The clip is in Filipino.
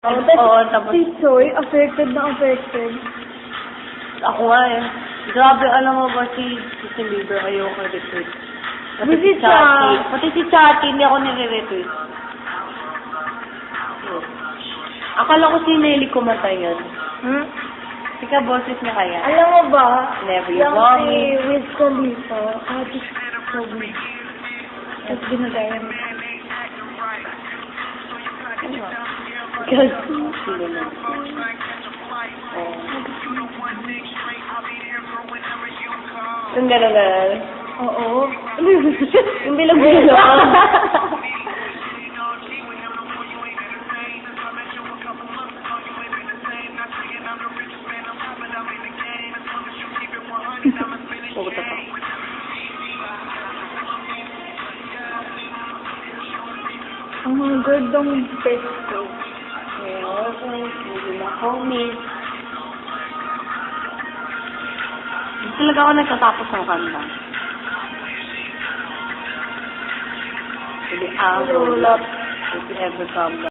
Oo, tapos Si Choi, affected na affected. ako nga eh. Grabe, alam mo ba si Justin Bieber, ayoko retweet. Pati Busy si Chatty. siya. Pati si Chatty, hindi ako nire-retweet. Akala ko si Nelly kumatay yun. Hmm? Ika, boses niya kaya? Alam mo ba? Never you yung want si me. Wiz Khalifa, just so weird. Tapos binagaya mo. Because, sino na? Oh. Yung gano'n. Oo. Yung bilang-bilang. Pumunta pa. Ang mga gandang best ko. Hindi na homies. Hindi talaga ako nagtatapos ng kanta. Hindi, I will love if you ever come back.